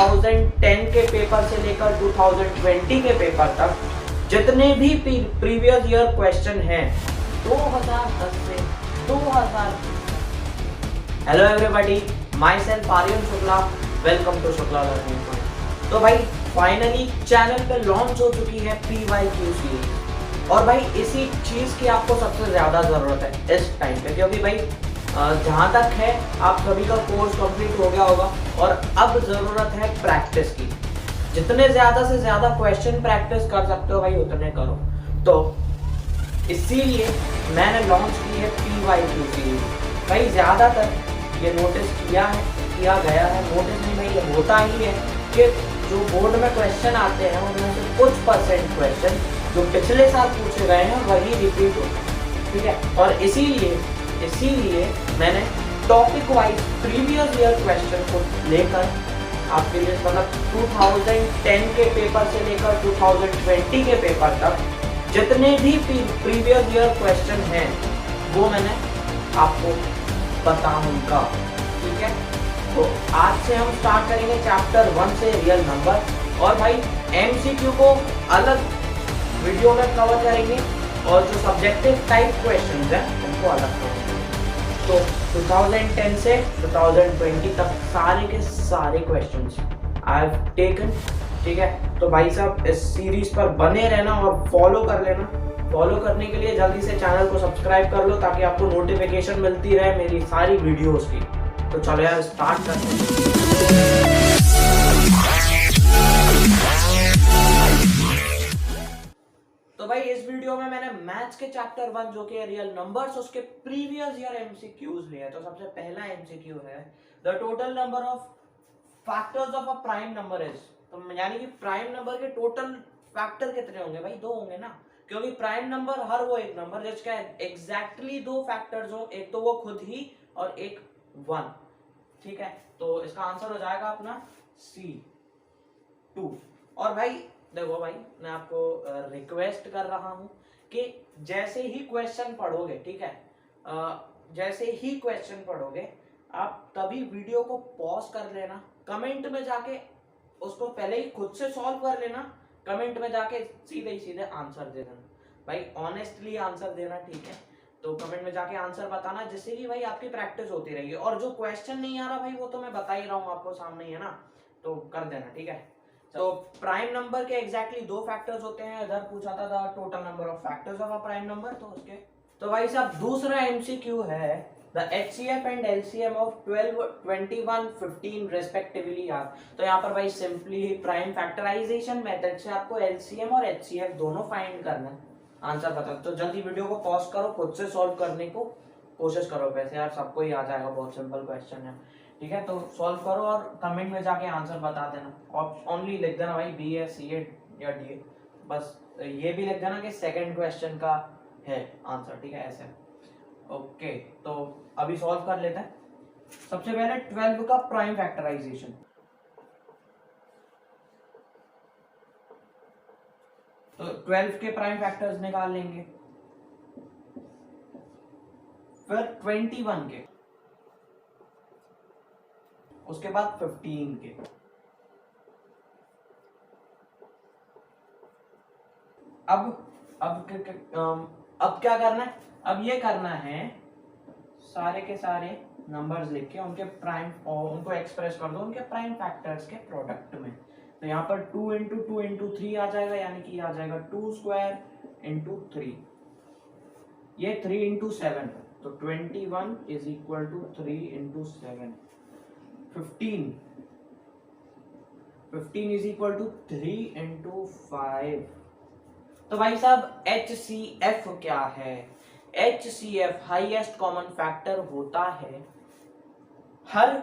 2010 के पेपर से लेकर 2020 के पेपर तक जितने भी प्रीवियस ईयर क्वेश्चन हैं 2010 से 2000। Hello everybody, myself Aryan Shukla, welcome to Shukla learning. तो भाई फाइनली चैनल पे लॉन्च हो चुकी है PYQ सीरीज, और भाई इसी चीज़ की आपको सबसे ज़्यादा ज़रूरत है इस टाइम पे, क्योंकि भाई जहाँ तक है आप सभी का कोर्स कंप्लीट हो गया होगा और अब ज़रूरत है प्रैक्टिस की। जितने ज़्यादा से ज़्यादा क्वेश्चन प्रैक्टिस कर सकते हो भाई उतने करो। तो इसीलिए मैंने लॉन्च की है PYQ सीरीज। भाई ज़्यादातर ये नोटिस किया गया है, नोटिस नहीं भाई, ये होता ही है कि जो बोर्ड में क्वेश्चन आते हैं उनमें से कुछ परसेंट क्वेश्चन जो पिछले साल पूछे गए हैं वही रिपीट होते हैं, ठीक है। और इसीलिए मैंने topic wise previous year question को लेकर आपके लिए, मतलब 2010 के पेपर से लेकर 2020 के पेपर तक जितने भी प्रीवियस ईयर क्वेश्चन हैं वो मैंने आपको बताऊंगा, ठीक है। तो आज से हम स्टार्ट करेंगे चैप्टर 1 से रियल नंबर, और भाई MCQ को अलग वीडियो में कवर करेंगे और जो सब्जेक्टिव टाइप क्वेश्चंस हैं उनको अलग करेंगे। तो 2010 से 2020 तक सारे के सारे क्वेश्चंस आई हैव टेकन, ठीक है। तो भाई साहब इस सीरीज पर बने रहना और फॉलो कर लेना। फॉलो करने के लिए जल्दी से चैनल को सब्सक्राइब कर लो ताकि आपको नोटिफिकेशन मिलती रहे मेरी सारी वीडियोस की। तो चलो यार स्टार्ट करते हैं। तो भाई इस वीडियो में मैंने मैथ्स के चैप्टर 1 जो कि रियल नंबर्स, उसके प्रीवियस ईयर MCQs लिए। तो सबसे पहला MCQ है, the total number of factors of a prime number is. तो यानी कि प्राइम नंबर के टोटल फैक्टर कितने होंगे भाई? 2 होंगे ना, क्योंकि प्राइम नंबर हर वो एक नंबर जिसका एग्जैक्टली 2 फैक्टर्स हो, एक तो वो खुद ही और एक 1, ठीक है। तो इसका आंसर हो जाएगा अपना C2। और भाई देखो भाई, मैं आपको रिक्वेस्ट कर रहा हूं कि जैसे ही क्वेश्चन पढ़ोगे, ठीक है, जैसे ही क्वेश्चन पढ़ोगे आप तभी वीडियो को पॉज कर लेना, कमेंट में जाके उसको पहले ही खुद से सॉल्व कर लेना, कमेंट में जाके सीधे आंसर दे देना भाई, ऑनेस्टली आंसर देना, ठीक है। तो कमेंट में जाके आंसर बताना, जिससे कि भाई आपकी प्रैक्टिस होती रहेगी। और जो क्वेश्चन नहीं आ रहा भाई वो तो मैं बता ही रहा हूँ आपको, सामने ही है ना, तो कर देना, ठीक है। तो प्राइम नंबर के एग्जैक्टली 2 फैक्टर्स होते हैं। इधर पूछा था total number of factors of a prime number, तो उसके तो भाई साहब दूसरा MCQ है, the HCF and LCM of 12, 21, 15 respectively are. तो यहाँ पर भाई सिंपली प्राइम फैक्टराइजेशन मेथड से आपको LCM और HCF दोनों फाइंड करना है, आंसर बता। तो जल्दी वीडियो को पॉज करो, खुद से सॉल्व करने को कोशिश करो। वैसे यार सबको ही आ जाएगा, बहुत सिंपल क्वेश्चन है, ठीक है। तो सॉल्व करो और कमेंट में जाके आंसर बता देना। ओनली लिख देना भाई B है, C है या D है, बस ये भी लिख देना कि सेकंड क्वेश्चन का है आंसर, ठीक है, ऐसे। ओके, तो अभी सॉल्व कर लेते हैं। सबसे पहले 12 का प्राइम फैक्टराइजेशन। तो 12 के प्राइम फैक्टर्स निकाल लेंगे, फिर 21 के, उसके बाद 15 के, अब क्या करना है? अब ये करना है सारे के सारे नंबर्स लिख के उनके प्राइम, और उनको एक्सप्रेस कर दो उनके प्राइम फैक्टर्स के प्रोडक्ट में। तो यहाँ पर 2 into 2 into 3 आ जाएगा, यानी कि आ जाएगा 2 square into 3, ये 3 into 7, तो 21 is equal to 3 into 7। 15 is equal to 3 into 5। तो भाई साहब HCF क्या है? HCF हाईएस्ट कॉमन फैक्टर होता है हर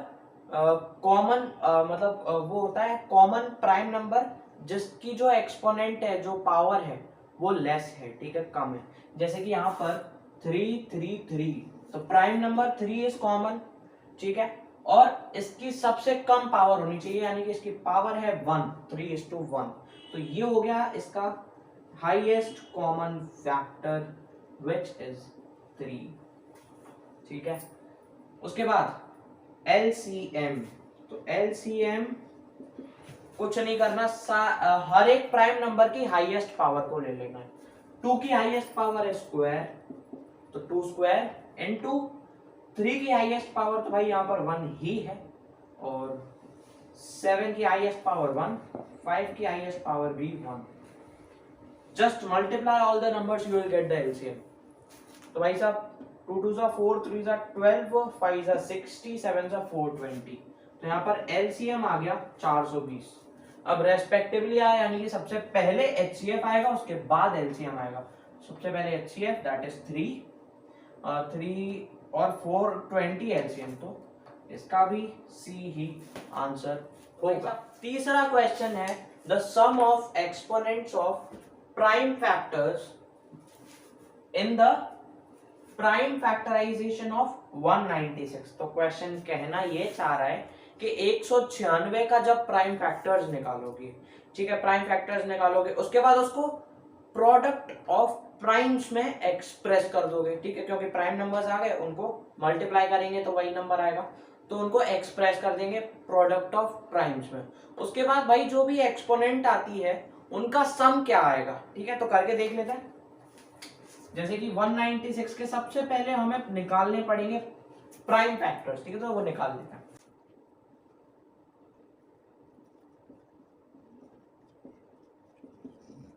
कॉमन मतलब वो होता है कॉमन प्राइम नंबर जिसकी जो एक्सपोनेंट है, जो पावर है वो लेस है, ठीक है, कम है। जैसे कि यहाँ पर 3 3 3, तो प्राइम नंबर 3 इज कॉमन, ठीक है, और इसकी सबसे कम पावर होनी चाहिए, यानी कि इसकी पावर है 1, 3:1। तो ये हो गया इसका highest common factor which is 3, ठीक है। उसके बाद LCM, तो LCM कुछ नहीं करना, हर एक प्राइम नंबर की हाईएस्ट पावर को ले लेना है। 2 की हाईएस्ट पावर है स्क्वायर, तो 2 स्क्वायर इनटू 3 की हाईएस्ट पावर तो भाई यहाँ पर 1 ही है, और 7 की हाईएस्ट पावर 1, 5 की हाईएस्ट पावर भी 1। Just multiply all the numbers, you will get the LCM. तो भाई साहब 2 2 4, 3 12, 5 60, 7 420, तो यहाँ पर एलसीएम आ गया 420। अब रेस्पेक्टिवली आया, यानी कि सबसे पहले एचसीएफ आएगा, उसके बाद एलसीएम आएगा। सबसे पहले एचसीएफ दैट इज 3 और 420 एलसीएम, तो इसका भी सी ही आंसर होगा। तीसरा क्वेश्चन है the sum of exponents of prime factors in the prime factorization of 196। तो क्वेश्चन कहना ये चाह रहा है कि 196 का जब प्राइम फैक्टर्स निकालोगे, ठीक है, प्राइम फैक्टर्स निकालोगे, उसके बाद उसको प्रोडक्ट ऑफ प्राइम्स में एक्सप्रेस कर दोगे, ठीक है, क्योंकि प्राइम नंबर्स आ गए, उनको मल्टीप्लाई करेंगे तो वही नंबर आएगा, तो उनको एक्सप्रेस कर देंगे प्रोडक्ट ऑफ प्राइम्स में। उसके बाद भाई जो भी एक्सपोनेंट आती है उनका सम क्या आएगा, ठीक है, तो करके देख लेते हैं। जैसे कि 196 के सबसे पहले हमें निकालने पड़ेंगे प्राइम फैक्टर्स, ठीक है, तो वो निकाल लेते हैं।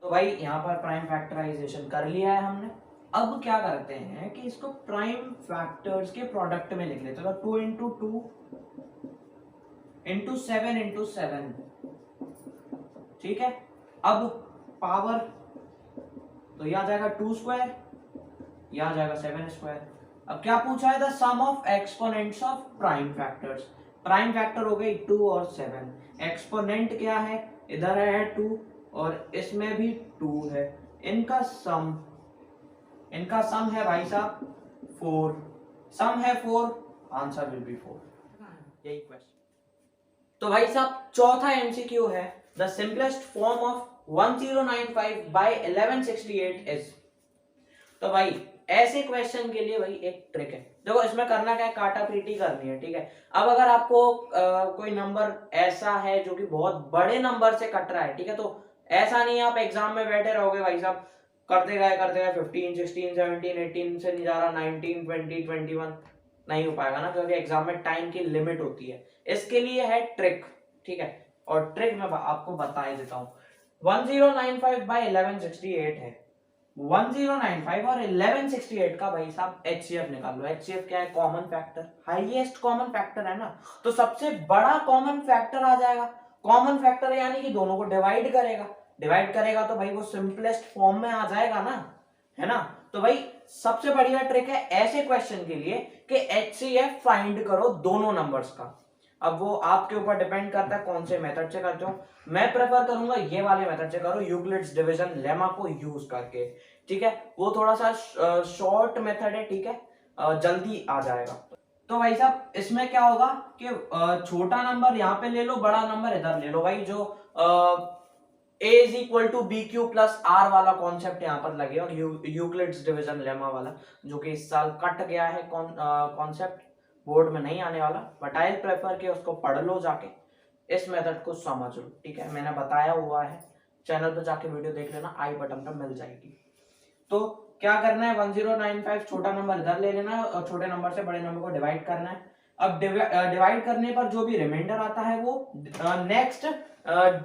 तो भाई यहाँ पर प्राइम फैक्टराइजेशन कर लिया है हमने। अब क्या करते हैं कि इसको प्राइम फैक्टर्स के प्रोडक्ट में लिख लेते हैं। तो 2 इंटू 2 इंटू 7 इंटू 7, ठीक है। अब पावर तो यह आ जाएगा 2 स्क्वायर, यह आ जाएगा 7 स्क्वायर। अब क्या पूछा है, the sum of exponents of prime factors. Prime factor हो गई 2 और 7, एक्सपोनेंट क्या है, इधर है 2 और इसमें भी 2 है, इनका सम है भाई साहब 4, सम है 4, आंसर विल बी 4। यही क्वेश्चन। तो भाई साहब चौथा एमसीक्यू है the simplest form of 1095 by 1168 is. तो भाई ऐसे क्वेश्चन के लिए भाई एक ट्रिक है, देखो इसमें करना क्या है, काटा पीटी करनी है, ठीक है। अब अगर आपको कोई नंबर ऐसा है जो कि बहुत बड़े नंबर से कट रहा है, ठीक है, तो ऐसा नहीं आप एग्जाम में बैठे रहोगे भाई साहब, करते गए 15 16 17 18 से नहीं जा रहा, 19 20 21 नहीं हो पाएगा ना, क्योंकि एग्जाम में टाइम की लिमिट होती है। इसके लिए है ट्रिक, ठीक है, और ट्रिक मैं आपको बता ही देता हूँ। 1095 बाय 1168 है, 1095 और 1168 का भाई साहब एचसीएफ निकाल लो। एचसीएफ क्या है, common factor, highest common factor है ना, तो सबसे बड़ा कॉमन फैक्टर आ जाएगा। कॉमन फैक्टर यानी कि दोनों को डिवाइड करेगा तो भाई वो सिंपलेस्ट फॉर्म में आ जाएगा ना, है ना। तो भाई सबसे बढ़िया ट्रिक है ऐसे क्वेश्चन के लिए कि एचसीएफ फाइंड करो दोनों नंबर्स का। अब वो आपके ऊपर डिपेंड करता है कौन से मेथड से करते हो। मैं प्रेफर करूंगा ये वाले मेथड से करो, यूक्लिड्स डिवीजन लेमा को यूज करके, ठीक है, वो थोड़ा सा शॉर्ट मेथड है, ठीक है, जल्दी आ जाएगा। तो भाई साहब इसमें क्या होगा कि छोटा नंबर यहाँ पे ले लो, बड़ा नंबर इधर ले लो। भाई जो a is equal to B Q plus R वाला कॉन्सेप्ट यहाँ पर लगेगा, यूक्लिड्स डिवीजन लेमा वाला, जो कि इस साल कट गया है कॉन्सेप्ट, बोर्ड में नहीं आने वाला, बट आई प्रेफर कि उसको पढ़ लो जाके, इस मेथड को समझ लो, ठीक है, मैंने बताया हुआ है, चैनल पे जाके वीडियो देख लेना, आई बटन पे मिल जाएगी। तो क्या करना है, 1095 छोटा नंबर इधर ले लेना है और छोटे नंबर से बड़े नंबर को डिवाइड करना है। अब डिवाइड करने पर जो भी रिमाइंडर आता है वो नेक्स्ट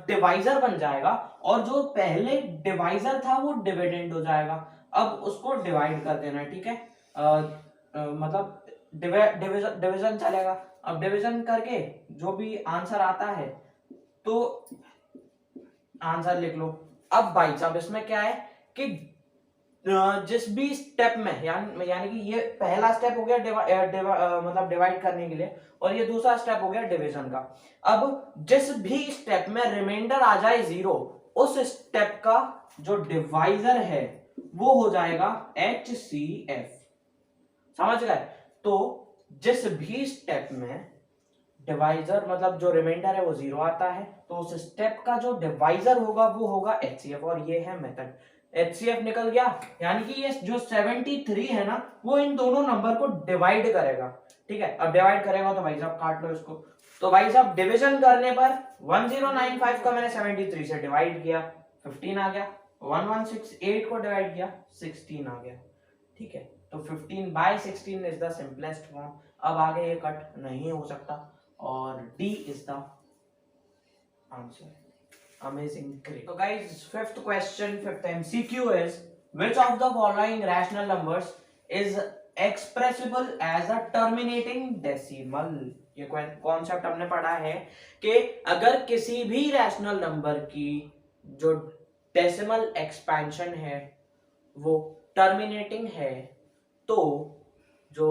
डिवाइजर बन जाएगा, और जो पहले डिवाइजर था वो डिविडेंड हो जाएगा। अब उसको डिवाइड कर देना है, ठीक है, मतलब डिवीजन चलेगा। अब डिवीजन करके जो भी आंसर आता है तो आंसर लिख लो। अब भाई साहब इसमें क्या है कि जिस भी स्टेप में यानी कि ये पहला स्टेप हो गया मतलब डिवाइड करने के लिए, और ये दूसरा स्टेप हो गया डिवीजन का। अब जिस भी स्टेप में रिमाइंडर आ जाए 0, उस स्टेप का जो डिवाइजर है वो हो जाएगा HCF, समझ गए। तो जिस भी स्टेप में डिवाइजर मतलब जो रिमाइंडर है वो 0 आता है, तो उस स्टेप का जो डिवाइजर होगा वो होगा HCF, और ये है मेथड। HCF निकल गया, यानी कि ये जो 73 है ना वो इन दोनों नंबर को डिवाइड करेगा। ठीक है, अब डिवाइड करेगा तो भाई साहब काट लो इसको। तो भाई साहब डिवीजन करने पर 1095 का मैंने 73 से डिवाइड किया, 15 आ गया। 1168 को डिवाइड किया, 16 आ गया। ठीक है, तो 15/16 इज द सिंपलेस्ट फॉर्म। अब आगे ये कट नहीं हो सकता और D is the answer. Amazing, great. So guys, fifth question, fifth MCQ is which of the following rational numbers is expressible as a terminating decimal? ये कॉन्सेप्ट हमने पढ़ा है कि अगर किसी भी रैशनल नंबर की जो डेसिमल एक्सपेंशन है वो टर्मिनेटिंग है तो जो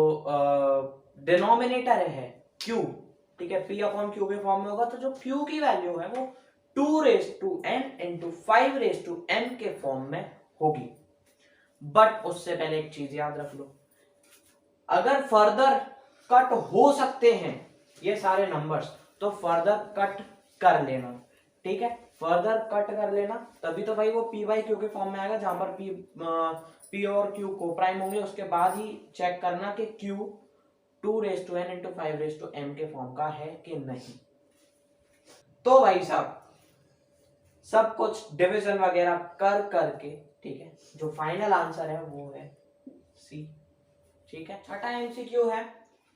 डिनोमिनेटर है Q, ठीक है, P/Q के फॉर्म में होगा, तो जो Q की वैल्यू है वो 2n into 5n के फॉर्म में होगी। बट उससे पहले एक चीज याद रख लो, अगर फर्दर कट हो सकते हैं ये सारे नंबर्स तो फर्दर कट कर लेना। ठीक है, फर्दर कट कर लेना, तभी तो भाई वो P/Q के फॉर्म में आएगा, जहां पर P और Q को प्राइम होंगे, उसके बाद ही चेक करना कि Q 2n into 5m के फॉर्म का है कि नहीं। तो भाई साहब सब कुछ डिवीजन वगैरह कर करके, ठीक है, जो फाइनल आंसर है वो है C। ठीक है, छठा एमसीक्यू है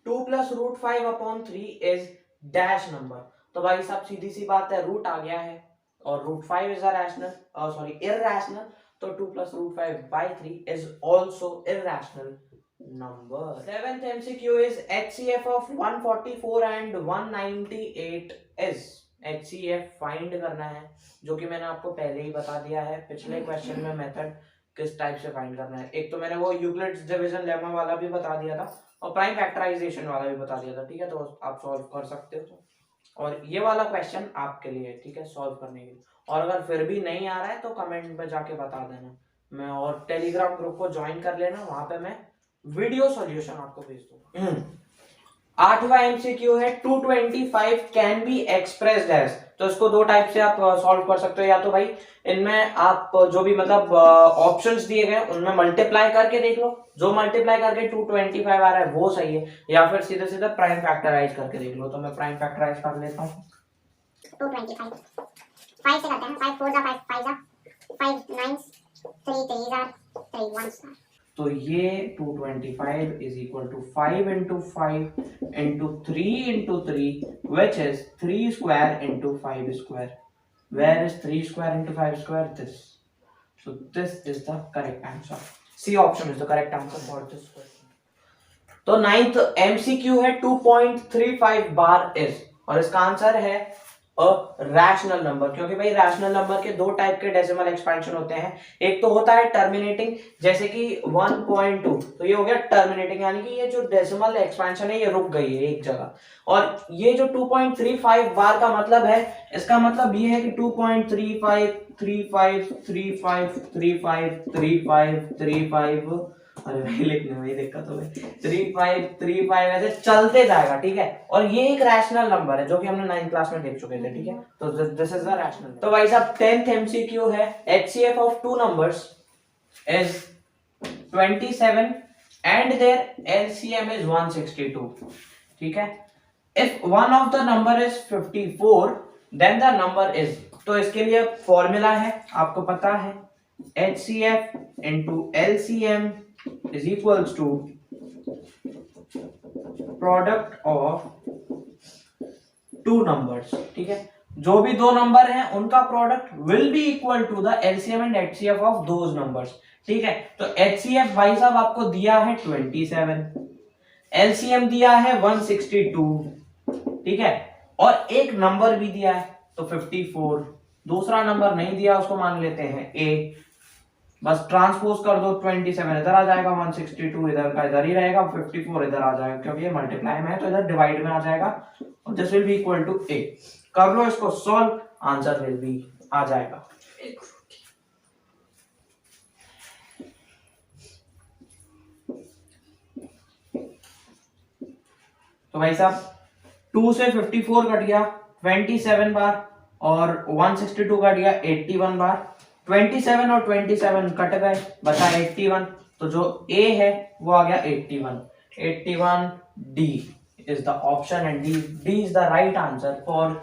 2 + √5/3 इज डैश नंबर। तो भाई साहब सीधी सी बात है, रूट आ गया है और √5 is a rational, sorry irrational, तो 2 + √5/3 is also irrational number. Seventh MCQ is HCF of 144 and 198 is. HCF find करना है, जो कि मैंने आपको पहले ही बता दिया है पिछले क्वेश्चन में मेथड किस टाइप से फाइंड करना है। एक तो मैंने वो यूक्लिड्स डिवीजन लेमा वाला भी बता दिया था और प्राइम फैक्टराइजेशन वाला भी बता दिया था। ठीक है, तो आप सॉल्व कर सकते हो। और ये वाला क्वेश्चन आपके लिए है, ठीक है, सॉल्व करने के लिए। और अगर फिर भी नहीं आ रहा है तो कमेंट में जाके बता देना, मैं और टेलीग्राम ग्रुप को ज्वाइन कर लेना, वहां पे मैं वीडियो सॉल्यूशन आपको भेज दूंगा। आठवां एमसीक्यू है 225 कैन बी एक्सप्रेस्ड एज। तो इसको दो टाइप से आप सॉल्व कर सकते हो, या तो भाई इनमें आप जो भी मतलब ऑप्शंस दिए गए उनमें मल्टीप्लाई करके देख लो, जो मल्टीप्लाई करके 225 आ रहा है वो सही है, या फिर सीधे सीधे प्राइम फैक्टराइज करके देख लो। तो मैं प्राइम फैक्टराइज कर लेता हूँ। 225 5 से करते हैं, 5 4 जा 5 जा 5 9 3 3 जा 3 1 जा। तो ये 225 is equal to 5 into 5 into 3 into 3, which is 3 square into 5 square. Where is 3 square into 5 square? This. So this is the correct answer. C option is the correct answer for this question. तो ninth MCQ है 2.35 बार is, और इसका answer है rational number. क्योंकि भाई rational number के दो type के डेसिमल एक्सपेंशन होते हैं, एक तो होता है टर्मिनेटिंग, जैसे कि 1.2, तो ये हो गया टर्मिनेटिंग, यानी कि ये जो डेसिमल एक्सपेंशन है ये रुक गई है एक जगह। और ये जो 2.35 बार का मतलब है, इसका मतलब ये है कि 2.35 35 35 35 35 35, अरे भाई लिखने में दिक्कत हो गई, 35 ऐसे चलते जाएगा। ठीक है, और ये एक रैशनल नंबर है जो कि हमने 9th क्लास में देख चुके थे। ठीक है, तो दिस इज द रैशनल। तो भाई साहब 10th एमसीक्यू है HCF of two numbers is 27 and their LCM is 162। ठीक है, if one of the number is 54 then the number is, तो इसके लिए फॉर्मूला है आपको पता है, HCF into LCM is equals to product of two numbers। ठीक है, जो भी दो नंबर हैं उनका product will be equal to the LCM and HCF of those numbers. ठीक है, तो HCF भाई साहब आपको दिया है 27, LCM दिया है 162। ठीक है, और एक नंबर भी दिया है तो 54, दूसरा नंबर नहीं दिया उसको मान लेते हैं A। बस ट्रांसपोज कर दो, 27 इधर आ जाएगा, 162 इधर का इधर ही रहेगा, 54 इधर आ जाएगा, क्योंकि ये मल्टीप्लाई में है तो इधर डिवाइड में आ जाएगा, और this will be equal to A। कर लो इसको सॉल्व, आंसर विल बी आ जाएगा। तो भाई साहब 2 से 54 कट गया 27 बार, और 162 कट गया 81 बार, 27 और 27 कट गए, बचा 81। तो जो ए है वो आ गया 81। 81 D is the option and D is the right answer for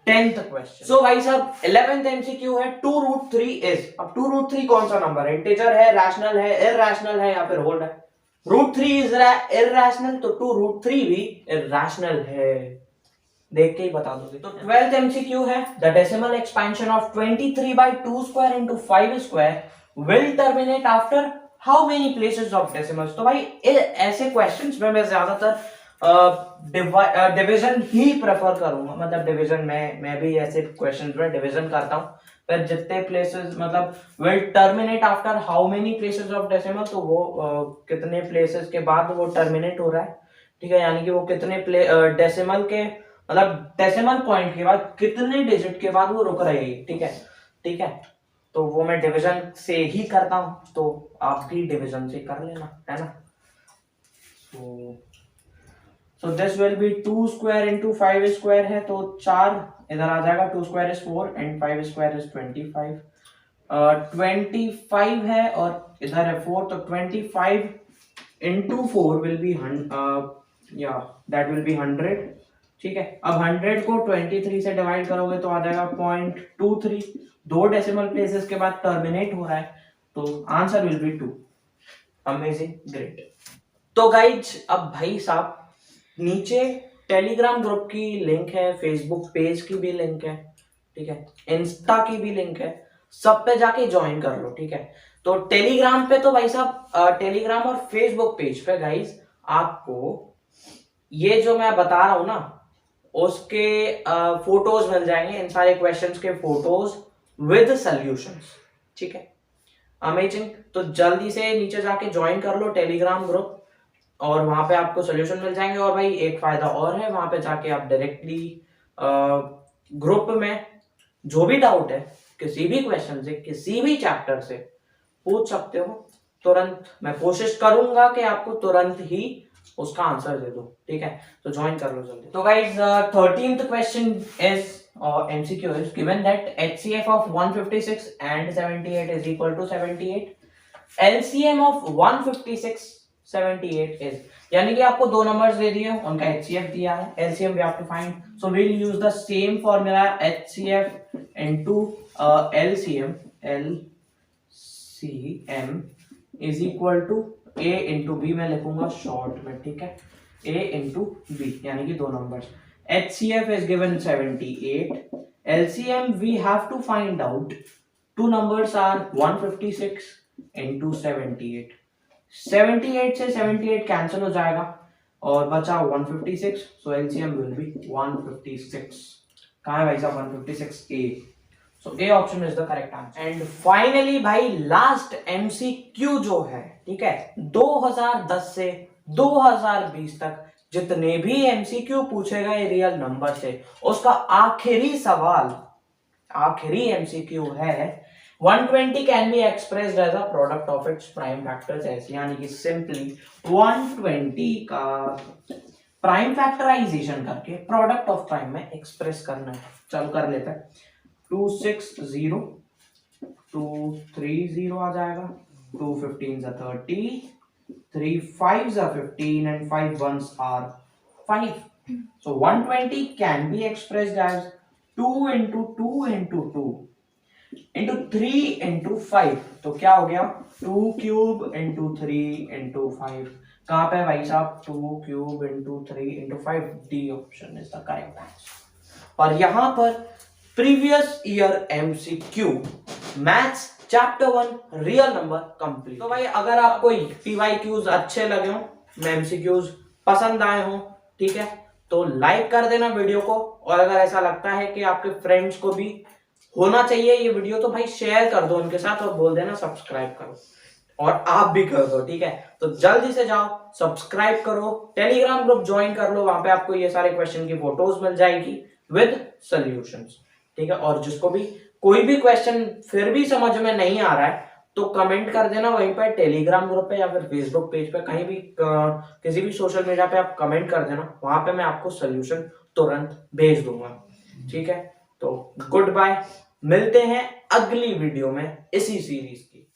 10th question. So भाई साहब 11th एमसीक्यू है 2√3 इज। अब 2√3 कौन सा नंबर है? इंटीजर है, रैशनल है, इरैशनल है या फिर होल है? √3 इज इरैशनल, तो 2√3 भी इरैशनल है। देख के ही बता दोगे। तो 12th एमसीक्यू है the decimal expansion of 23/2 square into 5 square will terminate after how many places of decimals. तो भाई ऐसे क्वेश्चंस में मैं ज्यादातर डिवीजन ही प्रेफर करूंगा। मतलब डिवीजन मैं भी ऐसे क्वेश्चंस में डिवीजन करता हूं। फिर जितने प्लेसेस मतलब will terminate after how many places of decimal, तो वो कितने प्लेसेस के बाद वो टर्मिनेट हो रहा है, ठीक है, यानी कि वो कितने डेसिमल के मतलब डेसिमल पॉइंट के बाद कितने डिजिट के बाद वो रुक रही है, ठीक है, ठीक है। तो वो मैं डिवीजन से ही करता हूं, तो आप भी डिवीजन से कर लेना, है ना। So this will B 2 square into 5 square है, तो 4 इधर आ जाएगा। 2 square is 4 and 5 square is 25। 25 है और इधर है 4, तो 25 into 4 will be that will be 100, ठीक है। अब 100 को 23 से डिवाइड करोगे तो आ जाएगा 0.23। 2 डेसिमल प्लेसेस के बाद टर्मिनेट हो रहा है, तो answer will B 2। Amazing, great. तो गाइज अब भाई साहब नीचे टेलीग्राम ग्रुप की लिंक है, फेसबुक पेज की भी लिंक है, ठीक है, इंस्टा की भी लिंक है, सब पे जाके ज्वाइन कर लो, ठीक है। तो टेलीग्राम पे तो भाई साहब टेलीग्राम और फेसबुक पेज पे गाइज आपको ये जो मैं बता रहा हूं ना उसके फोटोज मिल जाएंगे, इन सारे क्वेश्चंस के फोटोज विद सॉल्यूशंस, ठीक है। अमेजिंग। तो जल्दी से नीचे जाके ज्वाइन कर लो टेलीग्राम ग्रुप और वहां पे आपको सॉल्यूशन मिल जाएंगे। और भाई एक फायदा और है, वहां पे जाके आप डायरेक्टली ग्रुप में जो भी डाउट है किसी भी क्वेश्चन से किसी भी चैप्टर से पूछ सकते हो तुरंत। मैं कोशिश करूंगा कि आपको तुरंत ही उसका आंसर दे दो, ठीक है। तो ज्वाइन कर लो जल्दी। तो guys 13th question is MCQ is given that HCF of 156 and 78 is equal to 78. LCM of 156 78 is, यानी कि आपको दो नंबर्स दे दिए, उनका HCF दिया है, LCM we have to find. So we'll use the same formula HCF into LCM. LCM is equal to A into B मैं लिखूंगा शॉर्ट में, ठीक है, A into B यानी कि दो numbers. HCF is given 78. LCM we have to find out. Two numbers are 156 into 78. 78 से 78 cancel हो जाएगा और बचा 156, so LCM will be 156. कहाँ है भाई साहब 156? A. So A option is the correct answer. And finally भाई लास्ट MCQ जो है, ठीक है, 2010 से 2020 तक जितने भी MCQ पूछे गए रियल नंबर से, उसका आखिरी सवाल, आखिरी MCQ है 120 can be expressed as a product of its prime factors ऐसे, यानी कि सिंपली 120 का प्राइम फैक्टराइजेशन करके प्रोडक्ट ऑफ प्राइम में एक्सप्रेस करना है। चलो कर लेते हैं। 260 230 आ जाएगा, 2 15s are 30, 3 5s are 15 and 5 1s are 5. So 120 can be expressed as 2 into 2 into 2 into 3 into 5. तो क्या हो गया 2 cube into 3 into 5। कहाँ पे भाई साहब 2 cube into 3 into 5? D option is the correct answer। और यहाँ पर previous year MCQ maths chapter 1 real number complete. तो भाई अगर आपको PYQs अच्छे लगे हो, MCQs पसंद आए हो, ठीक है, तो लाइक कर देना वीडियो को। और अगर ऐसा लगता है कि आपके फ्रेंड्स को भी होना चाहिए ये वीडियो, तो भाई शेयर कर दो उनके साथ और बोल देना सब्सक्राइब करो, और आप भी कर दो, ठीक है। तो जल्दी से जाओ सब्सक्राइब करो, टेलीग्राम ग्रुप ज्वाइन कर लो, वहां पे आपको ये सारे क्वेश्चन की फोटोज मिल जाएगी विद सॉल्यूशंस, ठीक है। और जिसको भी कोई भी क्वेश्चन फिर भी समझ में नहीं आ रहा है तो कमेंट कर देना वहीं पर टेलीग्राम ग्रुप पे या फिर फेसबुक पेज पे, कहीं भी किसी भी सोशल मीडिया पे आप कमेंट कर देना, वहां पे मैं आपको सॉल्यूशन तुरंत भेज दूंगा, ठीक है। तो गुड बाय, मिलते हैं अगली वीडियो में इसी सीरीज की।